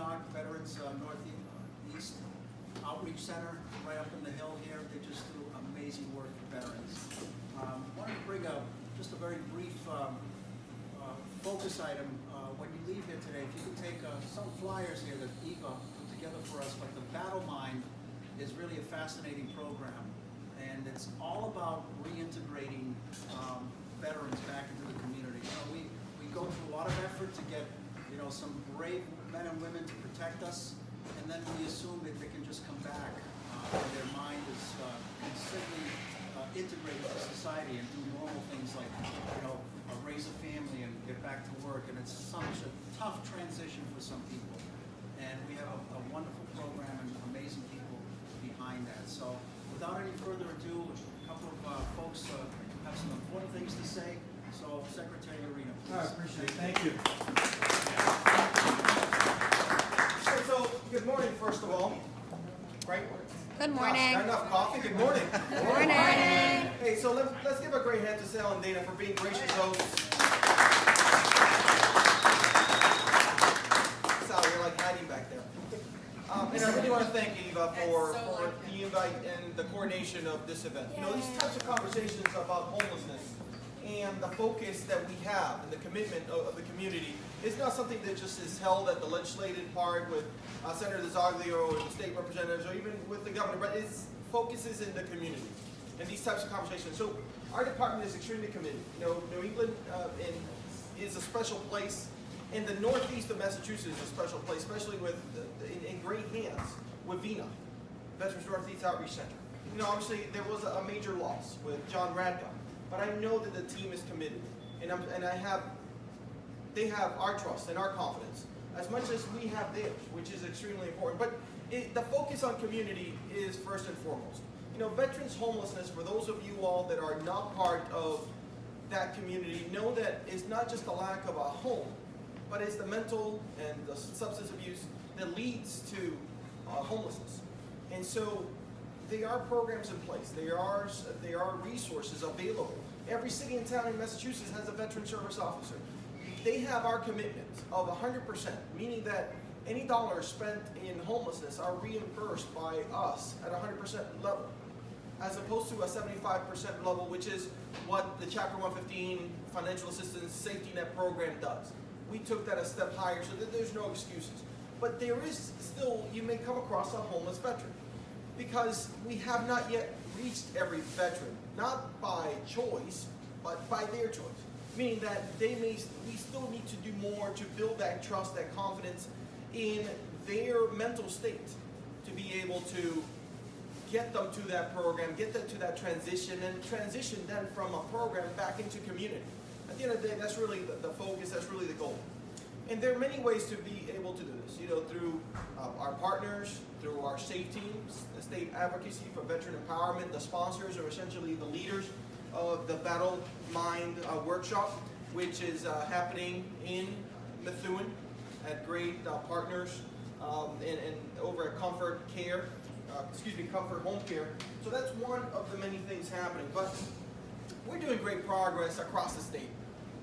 Antioch Veterans Northeast Outreach Center right up in the hill here. They just do amazing work for veterans. Wanted to bring up just a very brief focus item. When you leave here today, if you could take some flyers here that Eva put together for us, but the Battle Mind is really a fascinating program, and it's all about reintegrating veterans back into the community. You know, we go through a lot of effort to get some brave men and women to protect us, and then we assume that they can just come back and their mind is completely integrated to society and do normal things like raise a family and get back to work. And it's such a tough transition for some people, and we have a wonderful program and amazing people behind that. So without any further ado, a couple of folks have some important things to say. So Secretary Arena, please. I appreciate it. Thank you. So good morning, first of all. Right? Good morning. Not enough coffee. Good morning. Good morning. Hey, so let's give a great hand to Sal and Dana for being gracious hosts. Sal, you're like hiding back there. And I really want to thank Eva for the invite and the coordination of this event. You know, these types of conversations about homelessness and the focus that we have and the commitment of the community is not something that just is held at the legislative part with Senator Zaglio or the state representatives or even with the governor, but it focuses in the community and these types of conversations. So our department is extremely committed. You know, New England is a special place, and the northeast of Massachusetts is a special place, especially with in great hands with VENA, Veterans Northeast Outreach Center. You know, obviously there was a major loss with John Radka, but I know that the team is committed, and they have our trust and our confidence as much as we have theirs, which is extremely important. But the focus on community is first and foremost. You know, veterans homelessness, for those of you all that are not part of that community, know that it's not just the lack of a home, but it's the mental and the substance abuse that leads to homelessness. And so there are programs in place. There are resources available. Every city and town in Massachusetts has a veteran service officer. They have our commitment of 100%, meaning that any dollars spent in homelessness are reimbursed by us at 100% level, as opposed to a 75% level, which is what the Chapter 115 Financial Assistance Safety Net Program does. We took that a step higher so that there's no excuses. But there is still, you may come across a homeless veteran, because we have not yet reached every veteran, not by choice, but by their choice. Meaning that we still need to do more to build that trust, that confidence in their mental state to be able to get them to that program, get them to that transition, and transition then from a program back into community. At the end of the day, that's really the focus, that's really the goal. And there are many ways to be able to do this, you know, through our partners, through our state teams, the state advocacy for veteran empowerment. The sponsors are essentially the leaders of the Battle Mind workshop, which is happening in Methuen at great partners and over at Comfort Home Care. So that's one of the many things happening. But we're doing great progress across the state.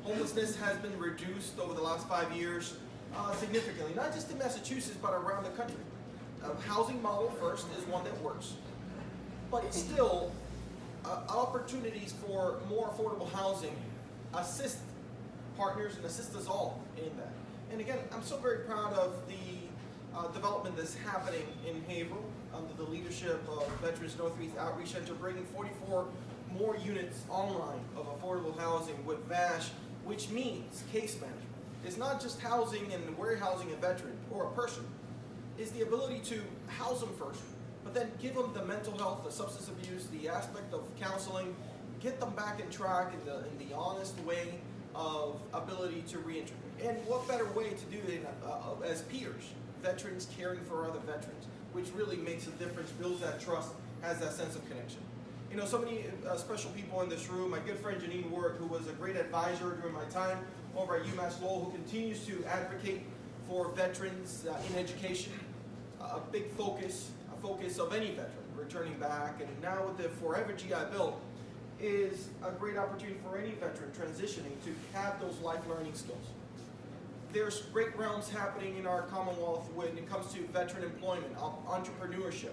Homelessness has been reduced over the last 5 years significantly, not just in Massachusetts, but around the country. Housing model first is one that works, but still opportunities for more affordable housing assist partners and assist us all in that. And again, I'm so very proud of the development that's happening in Haverhill under the leadership of Veterans Northeast Outreach Center, bringing 44 more units online of affordable housing with VASH, which means case management. It's not just housing and warehousing a veteran or a person. It's the ability to house them first, but then give them the mental health, the substance abuse, the aspect of counseling, get them back in track in the honest way of ability to reintegrate. And what better way to do it as peers, veterans caring for other veterans, which really makes a difference, builds that trust, has that sense of connection. You know, so many special people in this room. My good friend Janine Ward, who was a great advisor during my time over at UMass Lowell, who continues to advocate for veterans in education. A big focus of any veteran returning back, and now with the Forever GI Bill, is a great opportunity for any veteran transitioning to have those life learning skills. there's great realms happening in our Commonwealth when it comes to veteran employment, entrepreneurship.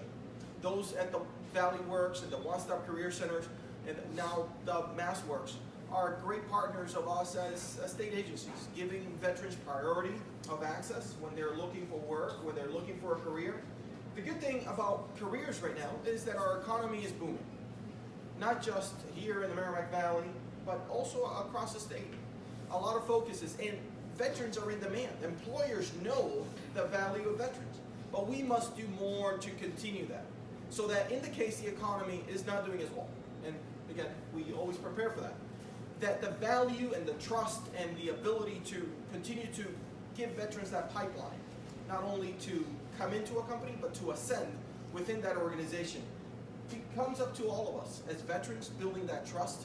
Those at the Valley Works and the One Stop Career Centers and now the Mass Works are great partners of us as state agencies, giving veterans priority of access when they're looking for work, when they're looking for a career. The good thing about careers right now is that our economy is booming. Not just here in the Merrimack Valley, but also across the state. A lot of focuses, and veterans are in demand. Employers know the value of veterans, but we must do more to continue that, so that in the case the economy is not doing as well, and again, we always prepare for that, that the value and the trust and the ability to continue to give veterans that pipeline, not only to come into a company, but to ascend within that organization, it comes up to all of us as veterans building that trust.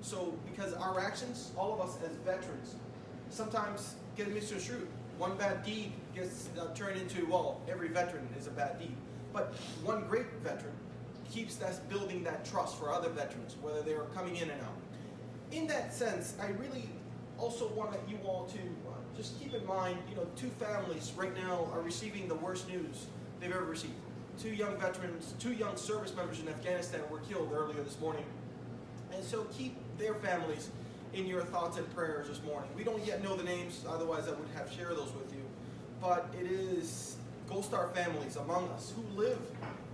So, because our actions, all of us as veterans, sometimes get misconstrued. One bad deed gets turned into, well, every veteran is a bad deed. But one great veteran keeps us building that trust for other veterans, whether they are coming in and out. In that sense, I really also want you all to just keep in mind, 2 families right now are receiving the worst news they've ever received. 2 young veterans, 2 young service members in Afghanistan were killed earlier this morning. And so keep their families in your thoughts and prayers this morning. We don't yet know the names, otherwise I would have shared those with you. But it is Gold Star families among us who live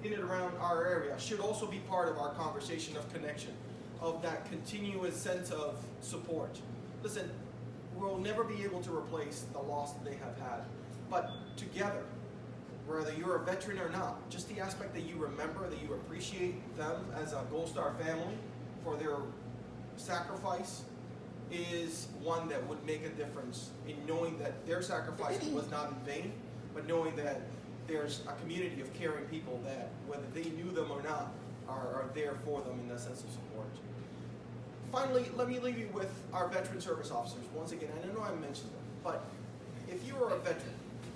in and around our area should also be part of our conversation of connection, of that continuous sense of support. Listen, we'll never be able to replace the loss that they have had, but together, whether you're a veteran or not, just the aspect that you remember, that you appreciate them as a Gold Star family for their sacrifice is one that would make a difference in knowing that their sacrifice was not in vain, but knowing that there's a community of caring people that, whether they knew them or not, are there for them in that sense of support. Finally, let me leave you with our veteran service officers. Once again, I know I mentioned them, but if you are a veteran,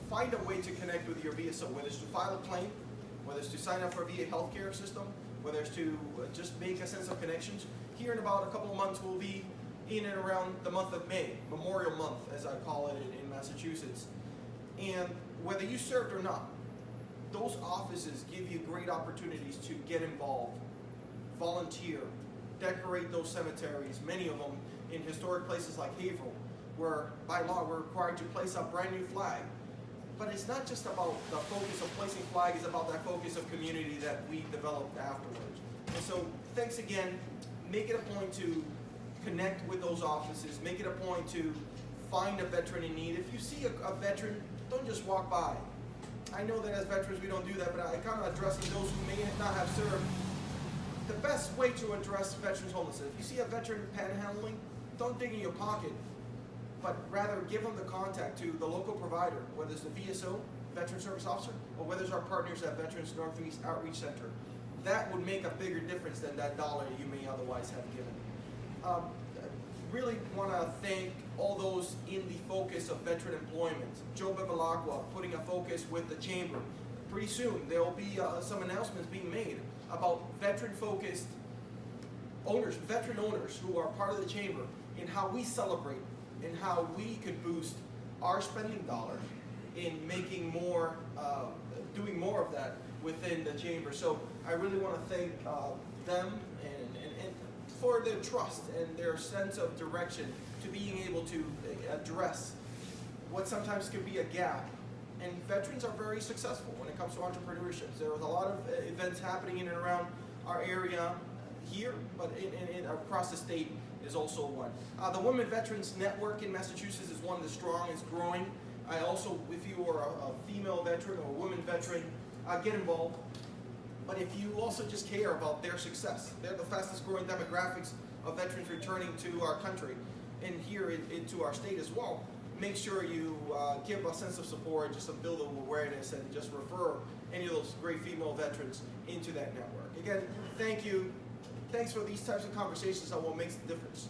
find a way to connect with your VSO, whether it's to file a claim, whether it's to sign up for a VA healthcare system, whether it's to just make a sense of connections. Here in about a couple of months, we'll be in and around the month of May, Memorial Month, as I call it in Massachusetts. And whether you served or not, those offices give you great opportunities to get involved, volunteer, decorate those cemeteries, many of them in historic places like Haverhill, where by law we're required to place a brand new flag. But it's not just about the focus of placing flag, it's about that focus of community that we developed afterwards. And so thanks again. Make it a point to connect with those offices. Make it a point to find a veteran in need. If you see a veteran, don't just walk by. I know that as veterans we don't do that, but I kind of addressing those who may not have served. The best way to address veterans homelessness, if you see a veteran panhandling, don't dig in your pocket, but rather give them the contact to the local provider, whether it's the VSO, Veteran Service Officer, or whether it's our partners at Veterans Northeast Outreach Center. That would make a bigger difference than that dollar you may otherwise have given. Really want to thank all those in the focus of veteran employment. Joe Bevilacqua putting a focus with the Chamber. Pretty soon there will be some announcements being made about veteran-focused owners, veteran owners who are part of the Chamber, and how we celebrate and how we could boost our spending dollars in making more, doing more of that within the Chamber. So I really want to thank them and for their trust and their sense of direction to being able to address what sometimes could be a gap. And veterans are very successful when it comes to entrepreneurship. There was a lot of events happening in and around our area here, but in across the state is also one. The Women Veterans Network in Massachusetts is one that's strong, it's growing. I also, if you are a female veteran or a woman veteran, get involved. But if you also just care about their success, they're the fastest growing demographics of veterans returning to our country and here into our state as well. Make sure you give a sense of support, just to build awareness, and just refer any of those great female veterans into that network. Again, thank you. Thanks for these types of conversations on what makes the difference.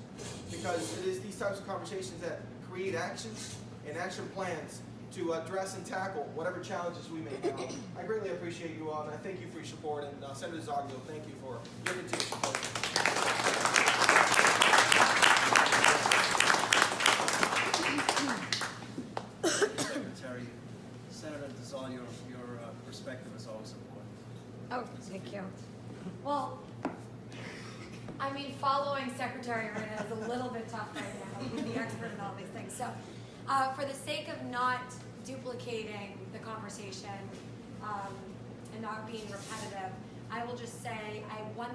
Because it is these types of conversations that create actions and action plans to address and tackle whatever challenges we may have. I greatly appreciate you all, and I thank you for your support. And Senator Zogno, thank you for your continued support. following Secretary Arena is a little bit tough right now. He's the expert in all these things. So for the sake of not duplicating the conversation and not being repetitive, I will just say I 1000%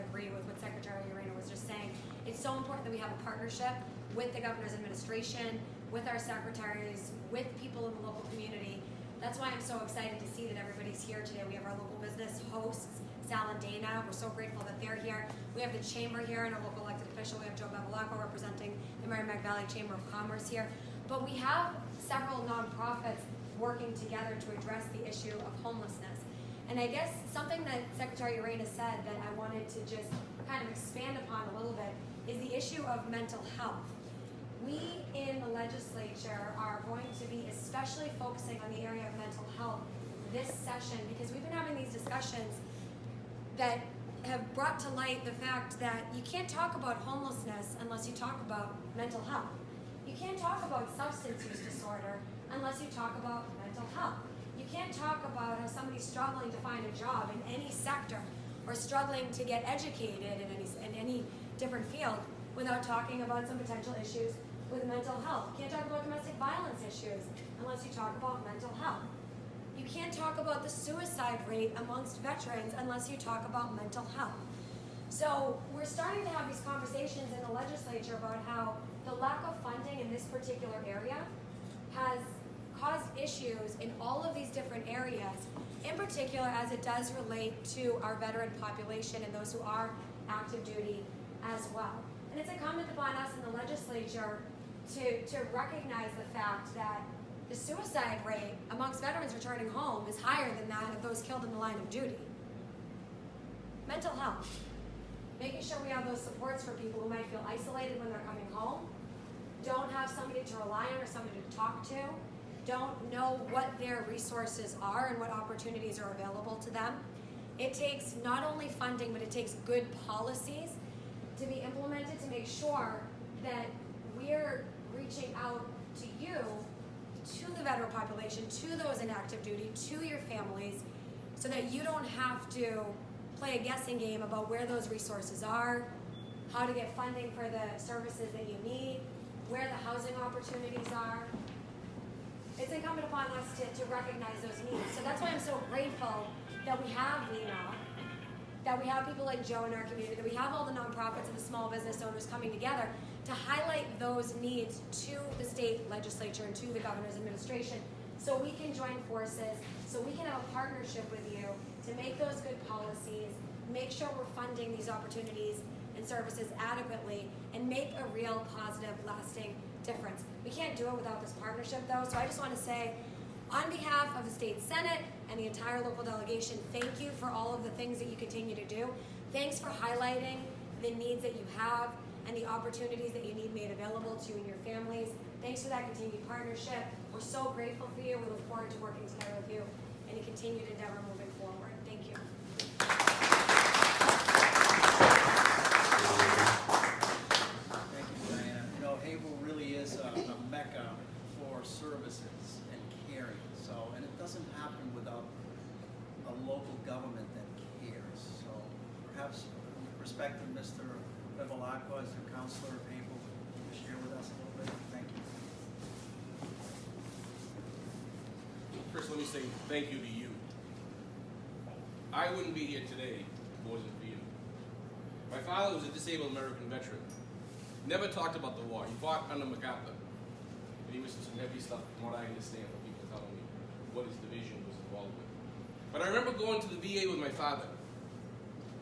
agree with what Secretary Arena was just saying. It's so important that we have a partnership with the governor's administration, with our secretaries, with people in the local community. That's why I'm so excited to see that everybody's here today. We have our local business hosts, Sal and Dana. We're so grateful that they're here. We have the chamber here and our local elected official. We have Joe Bevilacqua representing the Merrimack Valley Chamber of Commerce here. But we have several nonprofits working together to address the issue of homelessness. And I guess something that Secretary Arena said that I wanted to just kind of expand upon a little bit is the issue of mental health. We in the legislature are going to be especially focusing on the area of mental health this session because we've been having these discussions that have brought to light the fact that you can't talk about homelessness unless you talk about mental health. You can't talk about substance use disorder unless you talk about mental health. You can't talk about how somebody's struggling to find a job in any sector or struggling to get educated in any different field without talking about some potential issues with mental health. You can't talk about domestic violence issues unless you talk about mental health. You can't talk about the suicide rate amongst veterans unless you talk about mental health. So we're starting to have these conversations in the legislature about how the lack of funding in this particular area has caused issues in all of these different areas, in particular as it does relate to our veteran population and those who are active duty as well. And it's incumbent upon us in the legislature to recognize the fact that the suicide rate amongst veterans returning home is higher than that of those killed in the line of duty. Mental health. Making sure we have those supports for people who might feel isolated when they're coming home, don't have somebody to rely on or somebody to talk to, don't know what their resources are and what opportunities are available to them. It takes not only funding, but it takes good policies to be implemented to make sure that we're reaching out to you, to the veteran population, to those in active duty, to your families, so that you don't have to play a guessing game about where those resources are, how to get funding for the services that you need, where the housing opportunities are. It's incumbent upon us to recognize those needs. So that's why I'm so grateful that we have Lena, that we have people like Joe in our community, that we have all the nonprofits and the small business owners coming together to highlight those needs to the state legislature and to the governor's administration so we can join forces, so we can have a partnership with you to make those good policies, make sure we're funding these opportunities and services adequately, and make a real positive, lasting difference. We can't do it without this partnership though, so I just want to say, on behalf of the state senate and the entire local delegation, thank you for all of the things that you continue to do. Thanks for highlighting the needs that you have and the opportunities that you need made available to you and your families. Thanks for that continued partnership. We're so grateful for you. We look forward to working together with you in a continued endeavor moving forward. Thank you. Thank you, Diana. You know, Haverhill really is a mecca for services and caring. So, and it doesn't happen without a local government that cares. So, perhaps respected Mr. Bevilacqua as the counselor of Haverhill, will you share with us a little bit? Thank you. First, let me say thank you to you. I wouldn't be here today if it wasn't for you. My father was a disabled American veteran. Never talked about the war. He fought under MacArthur. And he was in some heavy stuff, from what I understand, from people telling me what his division was involved with. But I remember going to the VA with my father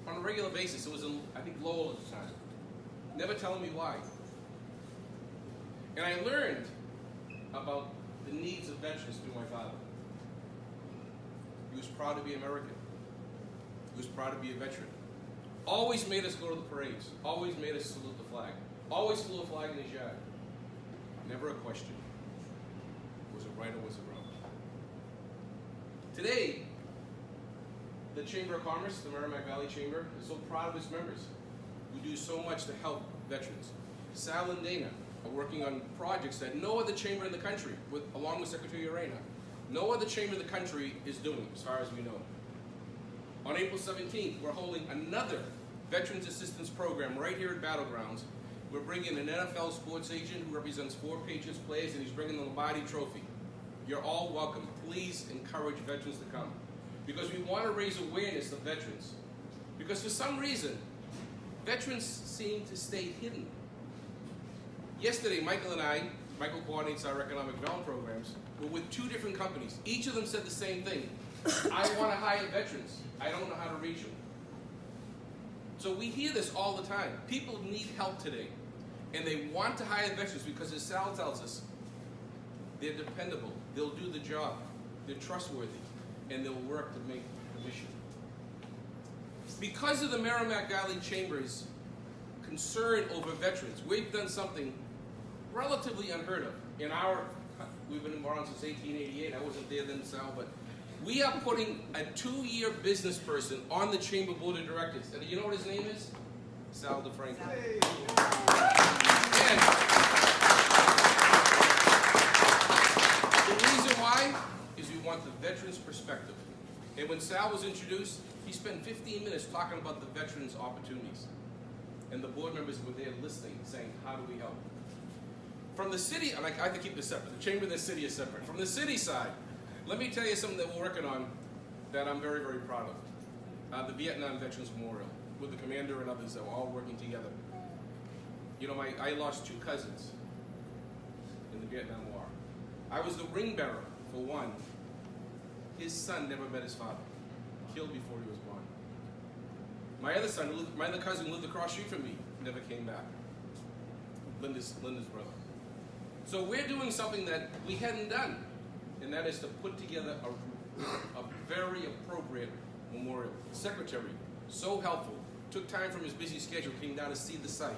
on a regular basis. It was in, I think, Lowell at the time. Never telling me why. And I learned about the needs of veterans through my father. He was proud to be American. He was proud to be a veteran. Always made us go to the parades. Always made us salute the flag. Always flew a flag in his yard. Never a question. Was it right or was it wrong? Today, the Chamber of Commerce, the Merrimack Valley Chamber, is so proud of its members. We do so much to help veterans. Sal and Dana are working on projects that no other chamber in the country, along with Secretary Arena, no other chamber in the country is doing, as far as we know. On April 17th, we're holding another Veterans Assistance Program right here at Battlegrounds. We're bringing an NFL sports agent who represents 4 Patriots players, and he's bringing the Lombardi Trophy. You're all welcome. Please encourage veterans to come, because we want to raise awareness of veterans. Because for some reason, veterans seem to stay hidden. Yesterday, Michael coordinates our economic development programs, were with 2 different companies. Each of them said the same thing. I want to hire veterans. I don't know how to reach them. So we hear this all the time. People need help today, and they want to hire veterans because, as Sal tells us, they're dependable, they'll do the job, they're trustworthy, and they'll work to make the mission. Because of the Merrimack Valley Chamber's concern over veterans, we've done something relatively unheard of. We've been around since 1888. I wasn't there then, Sal, but we are putting a 2-year business person on the Chamber Board of Directors. And you know what his name is? Sal DeFranco. Hey. And the reason why is we want the veterans' perspective. And when Sal was introduced, he spent 15 minutes talking about the veterans' opportunities. And the board members were there listening, saying, how do we help? From the city, and I have to keep this separate. The chamber and the city is separate. From the city side, let me tell you something that we're working on that I'm very, very proud of. The Vietnam Veterans Memorial, with the commander and others that were all working together. You know, I lost 2 cousins in the Vietnam War. I was the ring bearer for one. His son never met his father, killed before he was born. My other cousin lived across the street from me, never came back. Linda's brother. So we're doing something that we hadn't done, and that is to put together a very appropriate memorial. The secretary, so helpful, took time from his busy schedule, came down to see the site.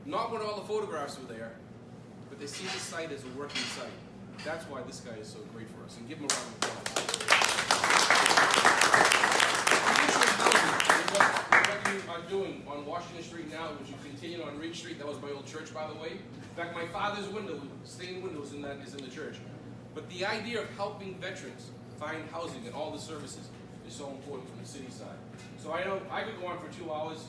Not when all the photographs were there, but they see the site as a working site. That's why this guy is so great for us, and give him a round of applause. What you are doing on Washington Street now, which you continue on Reed Street, that was my old church, by the way. In fact, my father's stained windows is in the church. But the idea of helping veterans find housing and all the services is so important from the city side. So I know I could go on for 2 hours,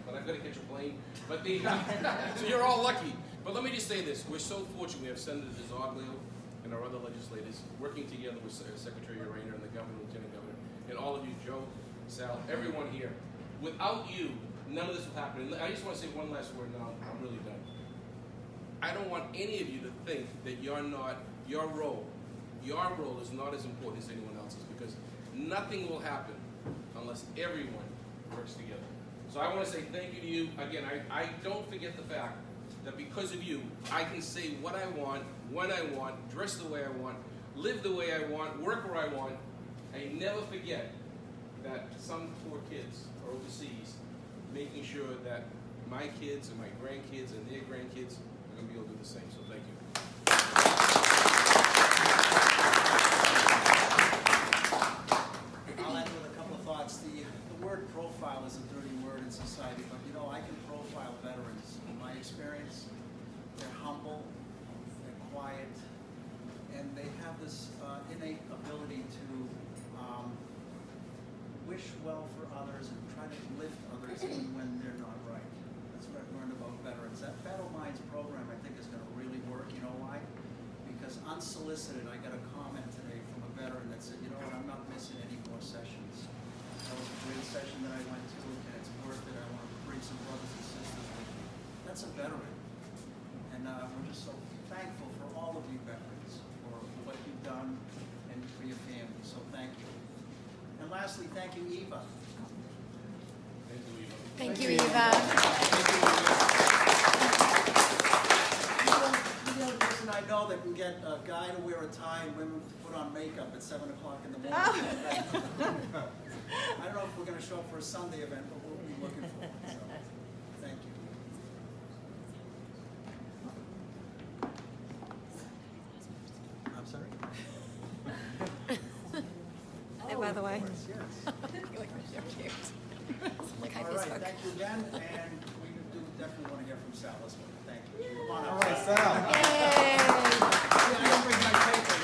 but I've got to catch a plane. But so you're all lucky. But let me just say this: we're so fortunate we have Senator Zoglio and our other legislators working together with Secretary Rayner and the governor, Lieutenant Governor, and all of you, Joe, Sal, everyone here. Without you, none of this will happen. And I just want to say one last word, and I'm really done. I don't want any of you to think that your role is not as important as anyone else's, because nothing will happen unless everyone works together. So I want to say thank you to you. Again, I don't forget the fact that because of you, I can say what I want, when I want, dress the way I want, live the way I want, work where I want. I never forget that some poor kids are overseas, making sure that my kids and my grandkids and their grandkids are going to be able to do the same. So thank you. I'll end with a couple of thoughts. The word profile is a dirty word in society, but you know, I can profile veterans. In my experience, they're humble, they're quiet, and they have this innate ability to wish well for others and try to lift others even when they're not right. That's what I've learned about veterans. That Battle Minds program, I think, is going to really work. You know why? Because unsolicited, I got a comment today from a veteran that said, you know what, I'm not missing any more sessions. That was a great session that I went to, and it's worth it. I want to bring some brothers and sisters with me. That's a veteran. And we're just so thankful for all of you veterans, for what you've done and for your family. So thank you. And lastly, thank you, Eva. Thank you, Eva. You're the only person I know that can get a guy to wear a tie and women to put on makeup at 7 o'clock in the morning. I don't know if we're going to show up for a Sunday event, but we'll be looking for it. So, thank you. I'm sorry? Oh, by the way. Of course, yes. You look so cute. Like high All right, Facebook. thank you again, and we do definitely want to hear from Sal as well. Thank you. Come on All up. right, Sal. Yay! I didn't bring my paper.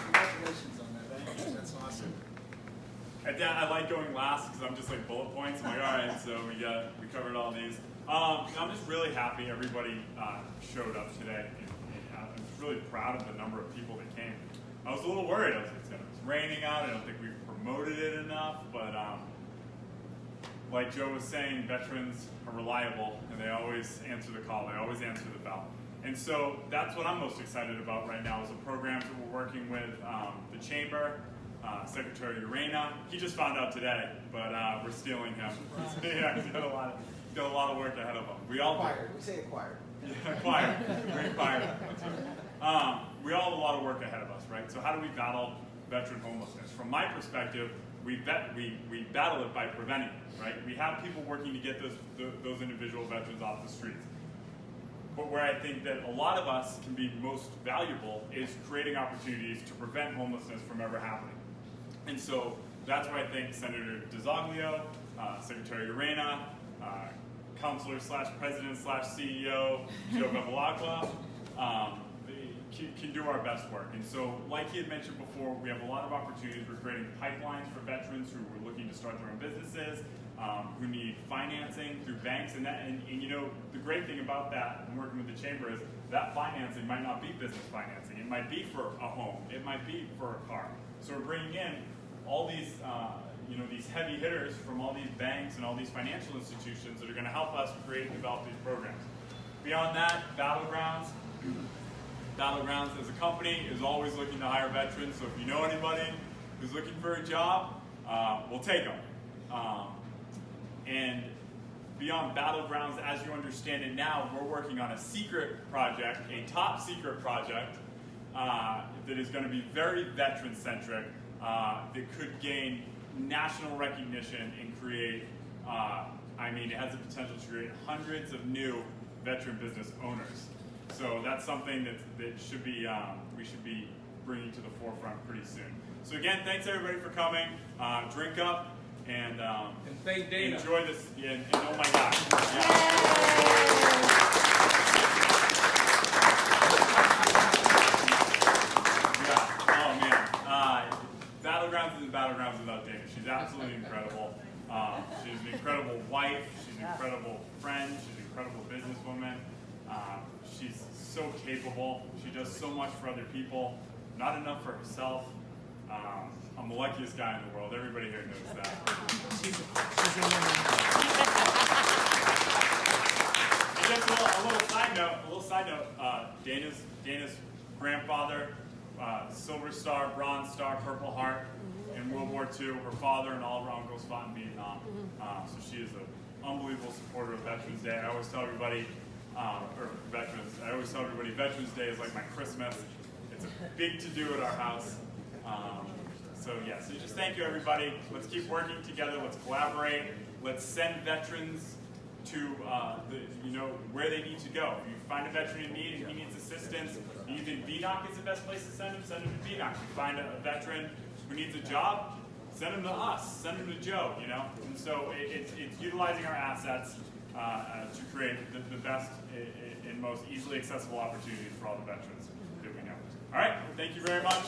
Congratulations on that. That's awesome. I like going last because I'm just so we covered all these. I'm just really happy everybody showed up today. I'm just really proud of the number of people that came. I was a little worried. I was like, it's raining out. I don't think we've promoted it enough, but like Joe was saying, veterans are reliable and they always answer the call. They always answer the bell. And so that's what I'm most excited about right now is the programs that we're working with the Chamber, Secretary Urena. He just found out today, but we're stealing him. Yeah, he's got a lot of work ahead of him. We all Acquired. We say acquired. Yeah, acquired. We're acquired. That's right. We all have a lot of work ahead of us, right? So how do we battle veteran homelessness? From my perspective, we battle it by preventing it, right? We have people working to get those individual veterans off the streets. But where I think that a lot of us can be most valuable is creating opportunities to prevent homelessness from ever happening. And so that's why I think Senator DeZoglio, Secretary Urena, Counselor / President / CEO Joe Bevilacqua can do our best work. And so, like he had mentioned before, we have a lot of opportunities. We're creating pipelines for veterans who are looking to start their own businesses, who need financing through banks. And you know, the great thing about that and working with the Chamber is that financing might not be business financing. It might be for a home. It might be for a car. So we're bringing in all these these heavy hitters from all these banks and all these financial institutions that are going to help us create and develop these programs. Beyond that, Battlegrounds as a company is always looking to hire veterans, so if you know anybody who's looking for a job, we'll take them. And beyond Battlegrounds, as you understand it now, we're working on a secret project, a top secret project, that is going to be very veteran-centric, that could gain national recognition and create, it has the potential to create hundreds of new veteran business owners. So that's something that should be we should be bringing to the forefront pretty soon. So again, thanks everybody for coming. Drink up and thank Dana. Enjoy this. And oh my God. Oh man. Battlegrounds isn't Battlegrounds without Dana. She's absolutely incredible. She's an incredible wife. She's an incredible friend. She's an incredible businesswoman. She's so capable. She does so much for other people, not enough for herself. I'm the luckiest guy in the world. Everybody here knows that. Just a little side note. Dana's grandfather, Silver Star, Bronze Star, Purple Heart in World War II. Her father and all of her uncles fought in Vietnam. So she is an unbelievable supporter of Veterans Day. I always tell everybody, Veterans Day is like my Christmas. It's a big to-do at our house. So just thank you, everybody. Let's keep working together. Let's collaborate. Let's send veterans to where they need to go. If you find a veteran in need and he needs assistance, and you think VNOC is the best place to send him to VNOC. If you find a veteran who needs a job, send him to us. Send him to Joe. And so it's utilizing our assets to create the best and most easily accessible opportunities for all the veterans that we know. All right, thank you very much.